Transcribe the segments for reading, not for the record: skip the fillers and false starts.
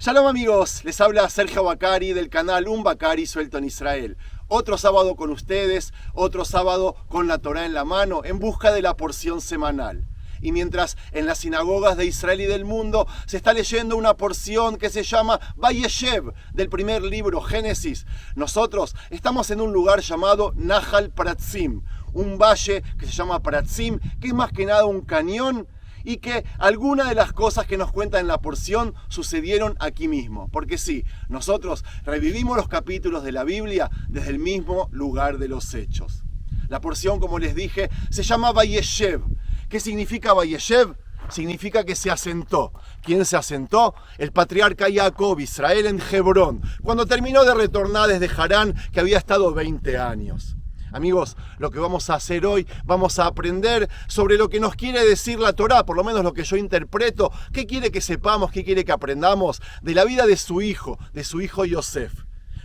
Shalom amigos, les habla Sergio Bacari del canal Un Bacari Suelto en Israel. Otro sábado con ustedes, otro sábado con la Torá en la mano, en busca de la porción semanal. Y mientras en las sinagogas de Israel y del mundo se está leyendo una porción que se llama Vayeshev, del primer libro, Génesis, nosotros estamos en un lugar llamado Nahal Pratzim, un valle que se llama Pratzim, que es más que nada un cañón, y que algunas de las cosas que nos cuentan en la porción sucedieron aquí mismo. Porque sí, nosotros revivimos los capítulos de la Biblia desde el mismo lugar de los hechos. La porción, como les dije, se llama Vayeshev. ¿Qué significa Vayeshev? Significa que se asentó. ¿Quién se asentó? El patriarca Jacob, Israel en Hebrón, cuando terminó de retornar desde Harán, que había estado 20 años. Amigos, lo que vamos a hacer hoy, vamos a aprender sobre lo que nos quiere decir la Torá, por lo menos lo que yo interpreto, qué quiere que sepamos, qué quiere que aprendamos de la vida de su hijo Yosef.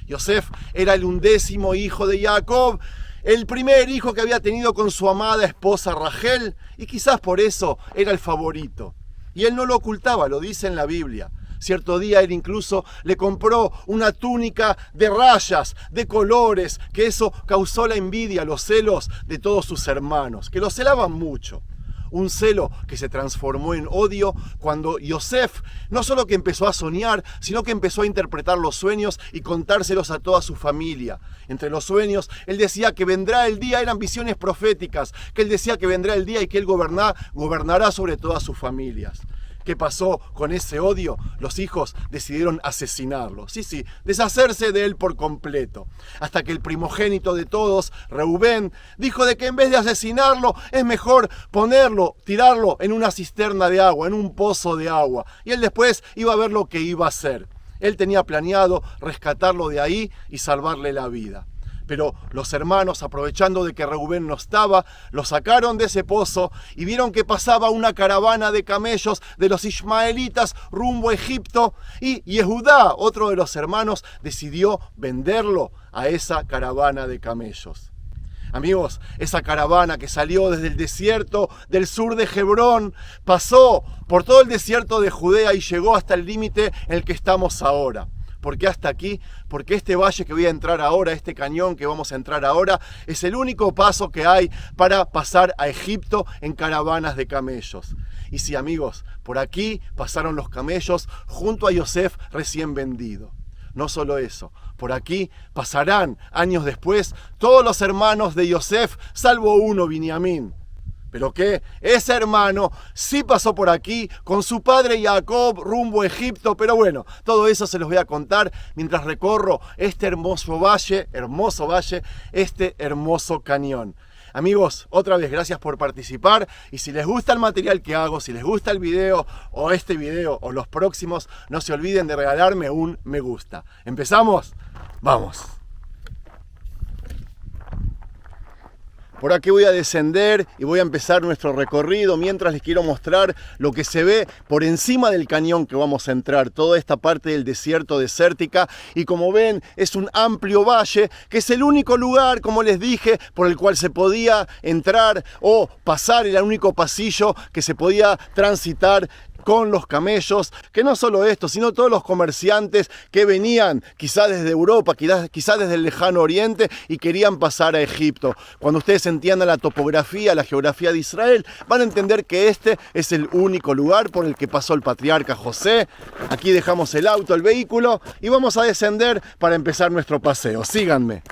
Yosef era el 11º hijo de Jacob, el primer hijo que había tenido con su amada esposa Rachel, y quizás por eso era el favorito. Y él no lo ocultaba, lo dice en la Biblia. Cierto día él incluso le compró una túnica de rayas, de colores, que eso causó la envidia, los celos de todos sus hermanos, que lo celaban mucho. Un celo que se transformó en odio cuando Yosef no solo que empezó a soñar, sino que empezó a interpretar los sueños y contárselos a toda su familia. Entre los sueños, él decía que vendrá el día, eran visiones proféticas, que él decía que vendrá el día y que él gobernará sobre todas sus familias. ¿Qué pasó con ese odio? Los hijos decidieron asesinarlo. Sí, deshacerse de él por completo. Hasta que el primogénito de todos, Reubén, dijo de que en vez de asesinarlo, es mejor tirarlo en una cisterna de agua, en un pozo de agua. Y él después iba a ver lo que iba a hacer. Él tenía planeado rescatarlo de ahí y salvarle la vida. Pero los hermanos, aprovechando de que Reubén no estaba, lo sacaron de ese pozo y vieron que pasaba una caravana de camellos de los ismaelitas rumbo a Egipto, y Yehudá, otro de los hermanos, decidió venderlo a esa caravana de camellos. Amigos, esa caravana que salió desde el desierto del sur de Hebrón, pasó por todo el desierto de Judea y llegó hasta el límite en el que estamos ahora. ¿Por qué hasta aquí? Porque este valle que voy a entrar ahora, este cañón que vamos a entrar ahora, es el único paso que hay para pasar a Egipto en caravanas de camellos. Y sí, amigos, por aquí pasaron los camellos junto a Yosef recién vendido. No solo eso, por aquí pasarán años después todos los hermanos de Yosef, salvo uno, Binyamin. Pero que ese hermano sí pasó por aquí con su padre Jacob rumbo a Egipto. Pero bueno, todo eso se los voy a contar mientras recorro este hermoso valle, este hermoso cañón. Amigos, otra vez gracias por participar, y si les gusta el material que hago, si les gusta el video o este video o los próximos, no se olviden de regalarme un me gusta. ¿Empezamos? ¡Vamos! Por aquí voy a descender y voy a empezar nuestro recorrido mientras les quiero mostrar lo que se ve por encima del cañón que vamos a entrar, toda esta parte del desierto desértica, y como ven es un amplio valle que es el único lugar, como les dije, por el cual se podía entrar o pasar, era el único pasillo que se podía transitar con los camellos, que no solo esto, sino todos los comerciantes que venían quizás desde Europa, quizás desde el lejano oriente y querían pasar a Egipto. Cuando ustedes entiendan la topografía, la geografía de Israel, van a entender que este es el único lugar por el que pasó el patriarca José. Aquí dejamos el auto, el vehículo, y vamos a descender para empezar nuestro paseo. Síganme.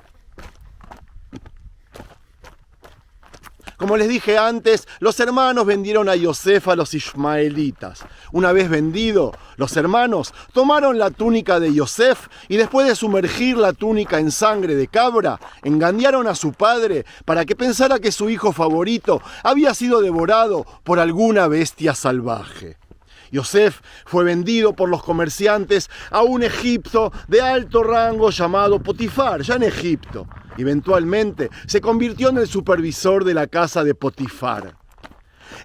Como les dije antes, los hermanos vendieron a Yosef a los ismaelitas. Una vez vendido, los hermanos tomaron la túnica de Yosef y después de sumergir la túnica en sangre de cabra, engañaron a su padre para que pensara que su hijo favorito había sido devorado por alguna bestia salvaje. Yosef fue vendido por los comerciantes a un Egipto de alto rango llamado Potifar, ya en Egipto. Eventualmente se convirtió en el supervisor de la casa de Potifar.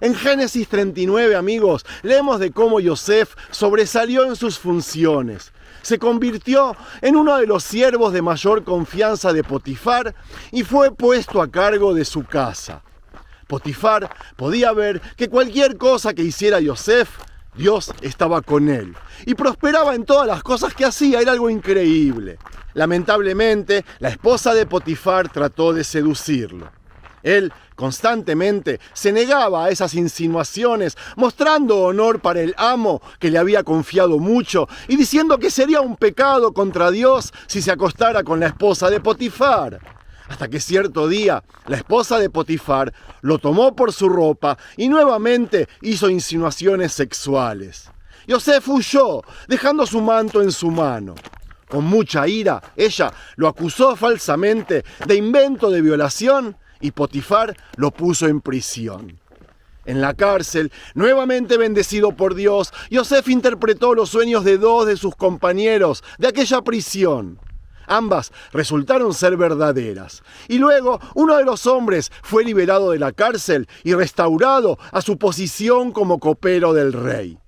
En Génesis 39, amigos, leemos de cómo Yosef sobresalió en sus funciones. Se convirtió en uno de los siervos de mayor confianza de Potifar y fue puesto a cargo de su casa. Potifar podía ver que cualquier cosa que hiciera Yosef Dios estaba con él y prosperaba en todas las cosas que hacía, era algo increíble. Lamentablemente, la esposa de Potifar trató de seducirlo. Él constantemente se negaba a esas insinuaciones, mostrando honor para el amo que le había confiado mucho y diciendo que sería un pecado contra Dios si se acostara con la esposa de Potifar. Hasta que cierto día, la esposa de Potifar lo tomó por su ropa y nuevamente hizo insinuaciones sexuales. Yosef huyó, dejando su manto en su mano. Con mucha ira, ella lo acusó falsamente de invento de violación y Potifar lo puso en prisión. En la cárcel, nuevamente bendecido por Dios, Yosef interpretó los sueños de dos de sus compañeros de aquella prisión. Ambas resultaron ser verdaderas. Y luego uno de los hombres fue liberado de la cárcel y restaurado a su posición como copero del rey.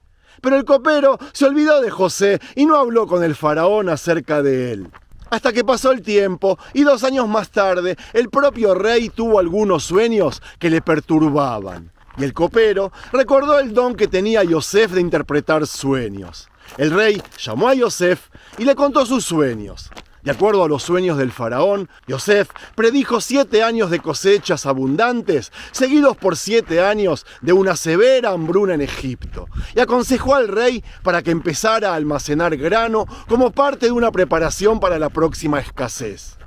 Pero el copero se olvidó de José y no habló con el faraón acerca de él. Hasta que pasó el tiempo y 2 años más tarde, el propio rey tuvo algunos sueños que le perturbaban. Y el copero recordó el don que tenía Yosef de interpretar sueños. El rey llamó a Yosef y le contó sus sueños. De acuerdo a los sueños del faraón, Yosef predijo 7 años de cosechas abundantes, seguidos por 7 años de una severa hambruna en Egipto, y aconsejó al rey para que empezara a almacenar grano como parte de una preparación para la próxima escasez.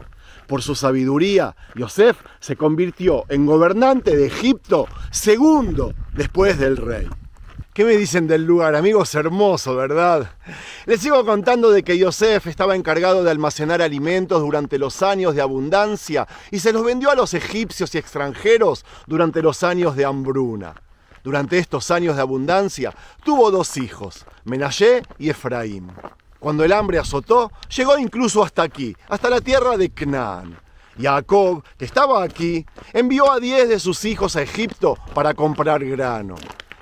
Por su sabiduría, Yosef se convirtió en gobernante de Egipto, segundo después del rey. ¿Qué me dicen del lugar, amigos? Hermoso, ¿verdad? Les sigo contando de que Yosef estaba encargado de almacenar alimentos durante los años de abundancia y se los vendió a los egipcios y extranjeros durante los años de hambruna. Durante estos años de abundancia tuvo 2 hijos, Menashe y Efraín. Cuando el hambre azotó, llegó incluso hasta aquí, hasta la tierra de Canaán. Jacob, que estaba aquí, envió a 10 de sus hijos a Egipto para comprar grano.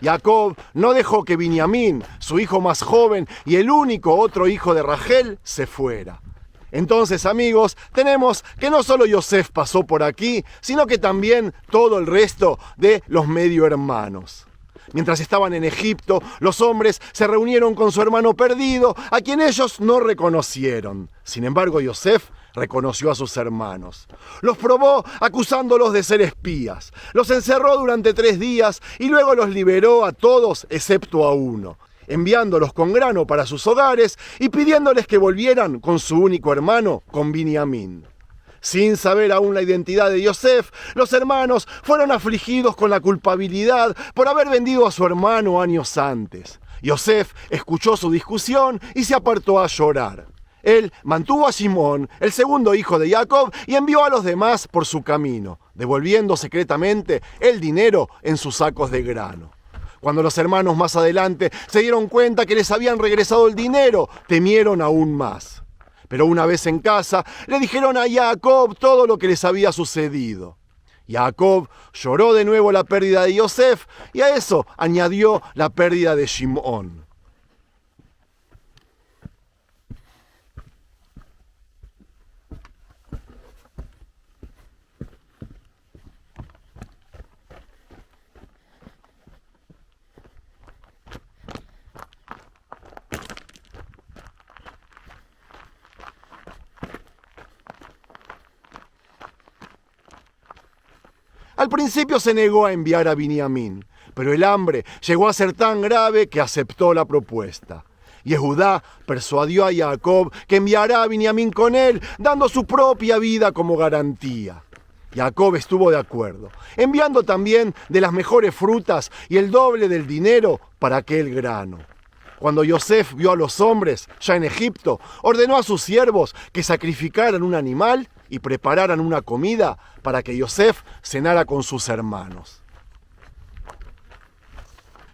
Jacob no dejó que Binyamin, su hijo más joven y el único otro hijo de Rachel, se fuera. Entonces, amigos, tenemos que no solo Yosef pasó por aquí, sino que también todo el resto de los medio hermanos. Mientras estaban en Egipto, los hombres se reunieron con su hermano perdido, a quien ellos no reconocieron. Sin embargo, Yosef reconoció a sus hermanos. Los probó acusándolos de ser espías. Los encerró durante 3 días y luego los liberó a todos excepto a uno, enviándolos con grano para sus hogares y pidiéndoles que volvieran con su único hermano, con Binyamin. Sin saber aún la identidad de Yosef, los hermanos fueron afligidos con la culpabilidad por haber vendido a su hermano años antes. Yosef escuchó su discusión y se apartó a llorar. Él mantuvo a Simón, el segundo hijo de Jacob, y envió a los demás por su camino, devolviendo secretamente el dinero en sus sacos de grano. Cuando los hermanos más adelante se dieron cuenta que les habían regresado el dinero, temieron aún más. Pero una vez en casa, le dijeron a Jacob todo lo que les había sucedido. Jacob lloró de nuevo la pérdida de Yosef y a eso añadió la pérdida de Shimón. Al principio se negó a enviar a Binyamin, pero el hambre llegó a ser tan grave que aceptó la propuesta. Yehudá persuadió a Jacob que enviará a Binyamin con él, dando su propia vida como garantía. Jacob estuvo de acuerdo, enviando también de las mejores frutas y el doble del dinero para aquel grano. Cuando Yosef vio a los hombres ya en Egipto, ordenó a sus siervos que sacrificaran un animal y prepararan una comida para que Yosef cenara con sus hermanos.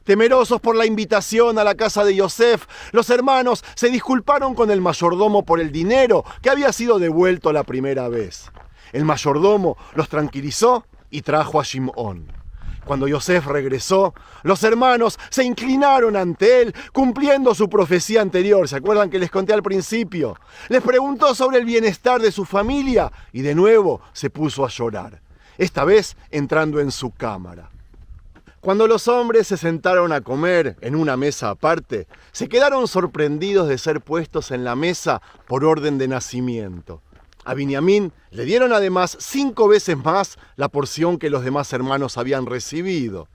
Temerosos por la invitación a la casa de Yosef, los hermanos se disculparon con el mayordomo por el dinero que había sido devuelto la primera vez. El mayordomo los tranquilizó y trajo a Shimón. Cuando Yosef regresó, los hermanos se inclinaron ante él, cumpliendo su profecía anterior. ¿Se acuerdan que les conté al principio? Les preguntó sobre el bienestar de su familia y de nuevo se puso a llorar, esta vez entrando en su cámara. Cuando los hombres se sentaron a comer en una mesa aparte, se quedaron sorprendidos de ser puestos en la mesa por orden de nacimiento. A Binyamin le dieron además 5 veces más la porción que los demás hermanos habían recibido.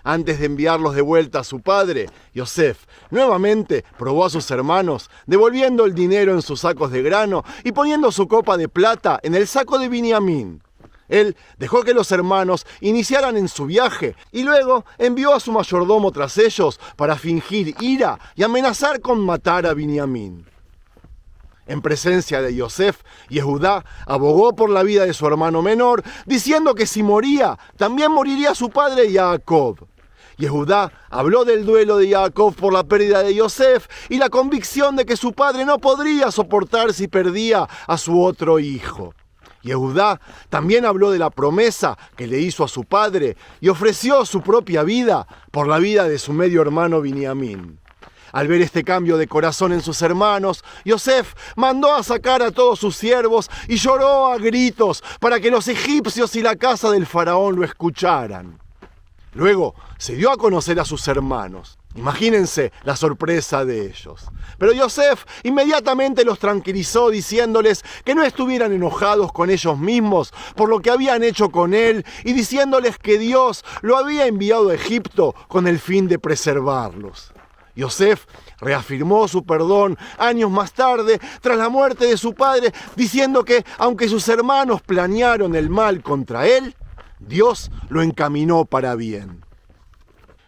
Antes de enviarlos de vuelta a su padre, Yosef nuevamente probó a sus hermanos, devolviendo el dinero en sus sacos de grano y poniendo su copa de plata en el saco de Binyamin. Él dejó que los hermanos iniciaran en su viaje y luego envió a su mayordomo tras ellos para fingir ira y amenazar con matar a Binyamin. En presencia de Yosef, Yehudá abogó por la vida de su hermano menor, diciendo que si moría, también moriría su padre Jacob. Yehudá habló del duelo de Jacob por la pérdida de Yosef y la convicción de que su padre no podría soportar si perdía a su otro hijo. Yehudá también habló de la promesa que le hizo a su padre y ofreció su propia vida por la vida de su medio hermano Binyamin. Al ver este cambio de corazón en sus hermanos, Yosef mandó a sacar a todos sus siervos y lloró a gritos para que los egipcios y la casa del faraón lo escucharan. Luego se dio a conocer a sus hermanos. Imagínense la sorpresa de ellos. Pero Yosef inmediatamente los tranquilizó diciéndoles que no estuvieran enojados con ellos mismos por lo que habían hecho con él y diciéndoles que Dios lo había enviado a Egipto con el fin de preservarlos. Yosef reafirmó su perdón años más tarde, tras la muerte de su padre, diciendo que, aunque sus hermanos planearon el mal contra él, Dios lo encaminó para bien.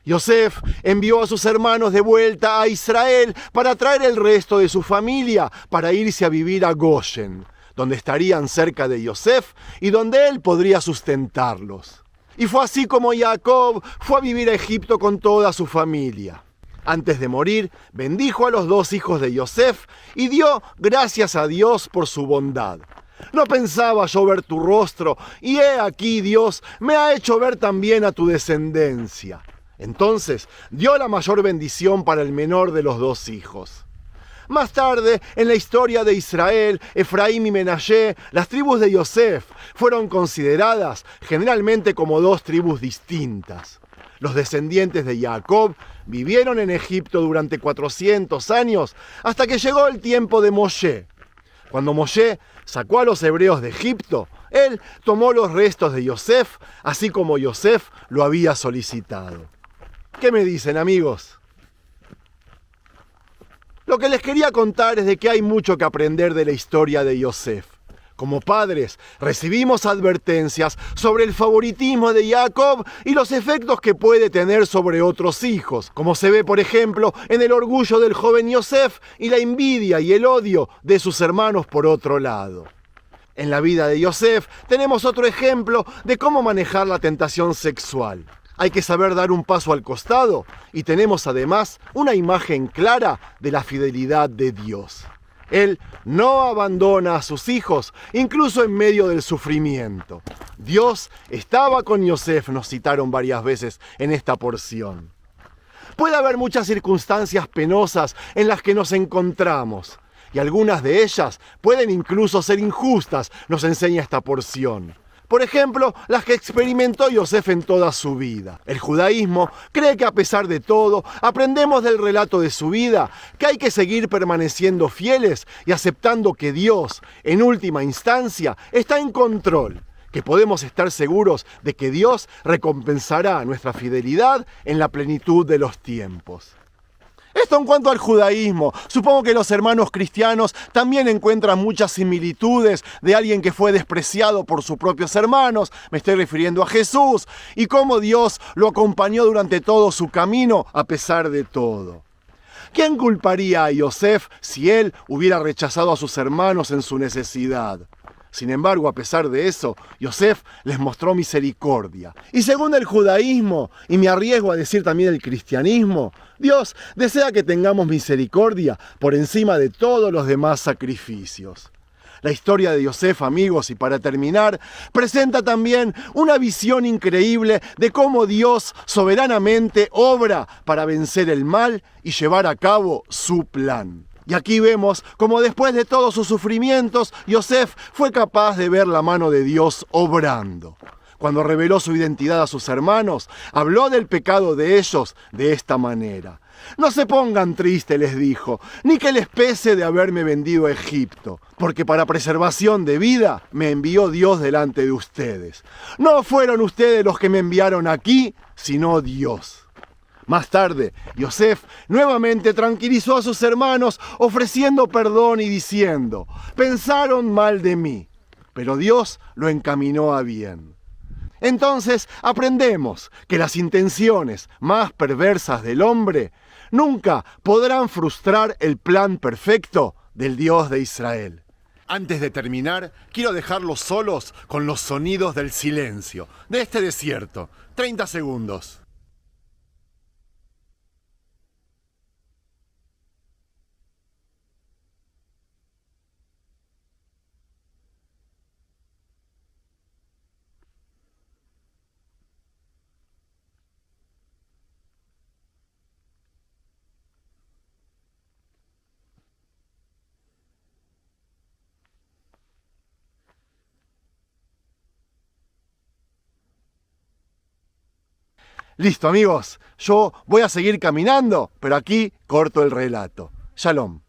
Yosef envió a sus hermanos de vuelta a Israel para traer el resto de su familia para irse a vivir a Goshen, donde estarían cerca de Yosef y donde él podría sustentarlos. Y fue así como Jacob fue a vivir a Egipto con toda su familia. Antes de morir, bendijo a los 2 hijos de Yosef y dio gracias a Dios por su bondad. No pensaba yo ver tu rostro, y he aquí Dios me ha hecho ver también a tu descendencia. Entonces dio la mayor bendición para el menor de los 2 hijos. Más tarde, en la historia de Israel, Efraín y Menashe, las tribus de Yosef, fueron consideradas generalmente como 2 tribus distintas. Los descendientes de Jacob vivieron en Egipto durante 400 años hasta que llegó el tiempo de Moshe. Cuando Moshe sacó a los hebreos de Egipto, él tomó los restos de Yosef, así como Yosef lo había solicitado. ¿Qué me dicen, amigos? Lo que les quería contar es de que hay mucho que aprender de la historia de Yosef. Como padres, recibimos advertencias sobre el favoritismo de Jacob y los efectos que puede tener sobre otros hijos, como se ve, por ejemplo, en el orgullo del joven Yosef y la envidia y el odio de sus hermanos por otro lado. En la vida de Yosef tenemos otro ejemplo de cómo manejar la tentación sexual. Hay que saber dar un paso al costado y tenemos además una imagen clara de la fidelidad de Dios. Él no abandona a sus hijos, incluso en medio del sufrimiento. Dios estaba con Yosef, nos citaron varias veces en esta porción. Puede haber muchas circunstancias penosas en las que nos encontramos, y algunas de ellas pueden incluso ser injustas, nos enseña esta porción. Por ejemplo, las que experimentó Yosef en toda su vida. El judaísmo cree que a pesar de todo, aprendemos del relato de su vida que hay que seguir permaneciendo fieles y aceptando que Dios, en última instancia, está en control, que podemos estar seguros de que Dios recompensará nuestra fidelidad en la plenitud de los tiempos. Esto en cuanto al judaísmo. Supongo que los hermanos cristianos también encuentran muchas similitudes de alguien que fue despreciado por sus propios hermanos. Me estoy refiriendo a Jesús y cómo Dios lo acompañó durante todo su camino a pesar de todo. ¿Quién culparía a Yosef si él hubiera rechazado a sus hermanos en su necesidad? Sin embargo, a pesar de eso, Yosef les mostró misericordia. Y según el judaísmo, y me arriesgo a decir también el cristianismo, Dios desea que tengamos misericordia por encima de todos los demás sacrificios. La historia de Yosef, amigos, y para terminar, presenta también una visión increíble de cómo Dios soberanamente obra para vencer el mal y llevar a cabo su plan. Y aquí vemos cómo después de todos sus sufrimientos, Yosef fue capaz de ver la mano de Dios obrando. cuando reveló su identidad a sus hermanos, habló del pecado de ellos de esta manera. No se pongan tristes, les dijo, ni que les pese de haberme vendido a Egipto, porque para preservación de vida me envió Dios delante de ustedes. No fueron ustedes los que me enviaron aquí, sino Dios. Más tarde, Yosef nuevamente tranquilizó a sus hermanos, ofreciendo perdón y diciendo: pensaron mal de mí, pero Dios lo encaminó a bien. Entonces aprendemos que las intenciones más perversas del hombre nunca podrán frustrar el plan perfecto del Dios de Israel. Antes de terminar, quiero dejarlos solos con los sonidos del silencio de este desierto. 30 segundos. Listo, amigos, yo voy a seguir caminando, pero aquí corto el relato. Shalom.